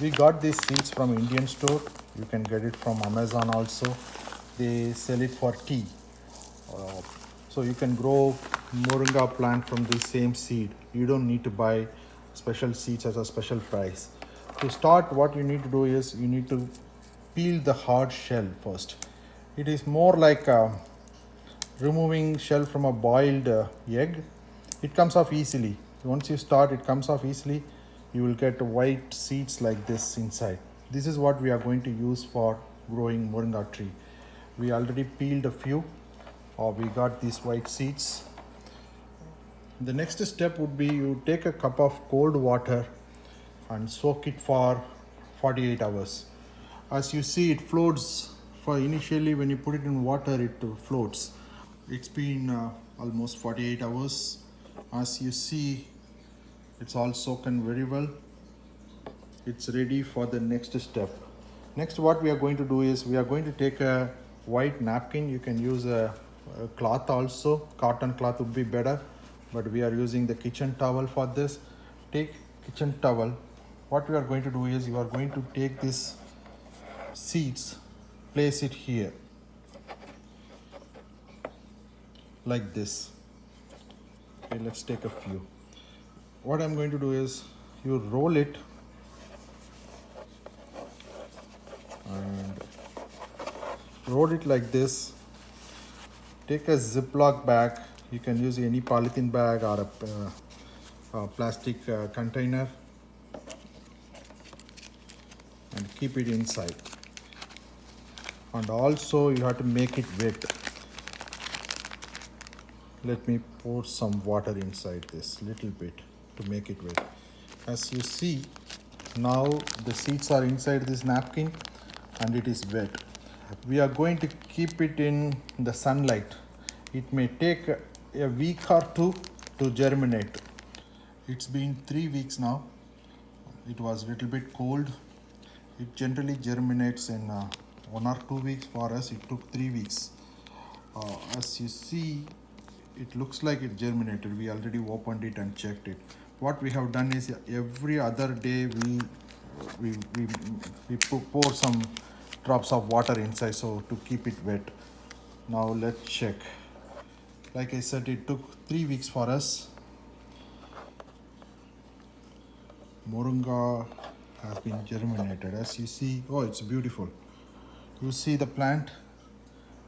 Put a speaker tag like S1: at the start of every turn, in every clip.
S1: We got these seeds from Indian store. You can get it from Amazon also. They sell it for tea. Uh, so you can grow moringa plant from the same seed. You don't need to buy special seeds at a special price. To start, what you need to do is you need to peel the hard shell first. It is more like removing shell from a boiled egg. It comes off easily. Once you start, it comes off easily. You will get white seeds like this inside. This is what we are going to use for growing moringa tree. We already peeled a few, or we got these white seeds. The next step would be you take a cup of cold water and soak it for 48 hours. As you see, it floats. For initially, when you put it in water, it floats. It's been almost 48 hours. As you see, it's all soaken very well. It's ready for the next step. Next, what we are going to do is we are going to take a white napkin. You can use a cloth also. Cotton cloth would be better, but we are using the kitchen towel for this. Take kitchen towel. What we are going to do is you are going to take this seeds, place it here like this. Okay, let's take a few. What I'm going to do is you roll it and roll it like this. Take a Ziploc bag. You can use any polythene bag or a plastic container and keep it inside. And also you have to make it wet. Let me pour some water inside this little bit to make it wet. As you see, now the seeds are inside this napkin and it is wet. We are going to keep it in the sunlight. It may take a week or two to germinate. It's been 3 weeks now. It was a little bit cold. It generally germinates in 1 or 2 weeks. For us, it took 3 weeks. As you see, it looks like it germinated. We already opened it and checked it. What we have done is every other day we pour some drops of water inside so to keep it wet. Now let's check. Like I said, it took 3 weeks for us. Moringa has been germinated. As you see, oh, it's beautiful. You see the plant?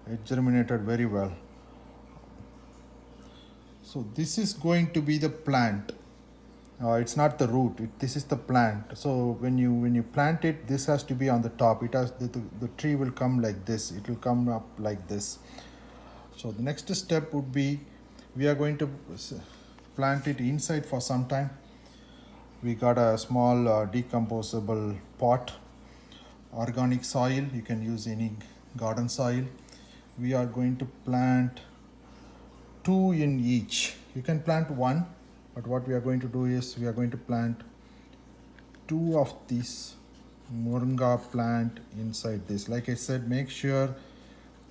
S1: It germinated very well. So this is going to be the plant. It's not the root. This is the plant. So when you plant it, this has to be on the top. It has the tree will come like this. It will come up like this. So the next step would be we are going to plant it inside for some time. We got a small decomposable pot, organic soil. You can use any garden soil. We are going to plant 2 in each. You can plant 1, but what we are going to do is we are going to plant 2 of these moringa plant inside this. Like I said, make sure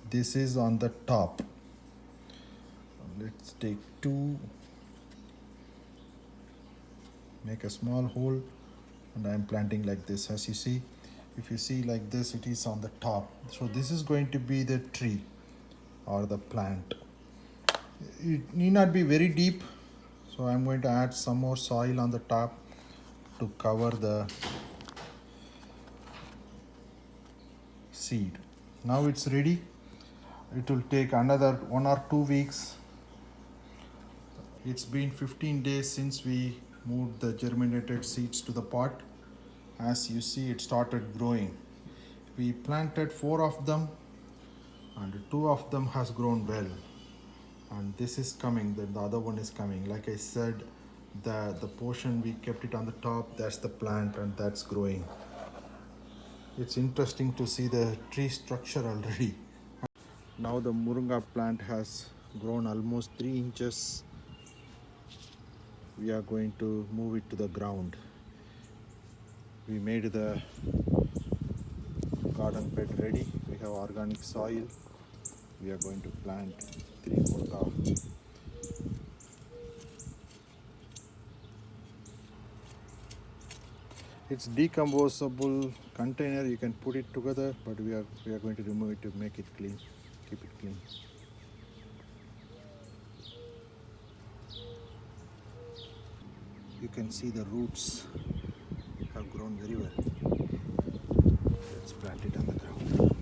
S1: this is on the top. Let's take 2, make a small hole, and I am planting like this. As you see, if you see like this, it is on the top. So this is going to be the tree or the plant. It need not be very deep, so I'm going to add some more soil on the top to cover the seed. Now it's ready. It will take another 1 or 2 weeks. It's been 15 days since we moved the germinated seeds to the pot. As you see, it started growing. We planted 4 of them and 2 of them has grown well. And this is coming, then the other one is coming. Like I said, the portion we kept it on the top, that's the plant and that's growing. It's interesting to see the tree structure already. Now the moringa plant has grown almost 3 inches. We are going to move it to the ground. We made the garden bed ready. We have organic soil. We are going to plant 3 moringa. It's decomposable container. You can put it together, but we are going to remove it to make it clean, keep it clean. You can see the roots have grown very well. Let's plant it on the ground.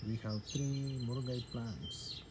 S1: We have 3 Murugai plants.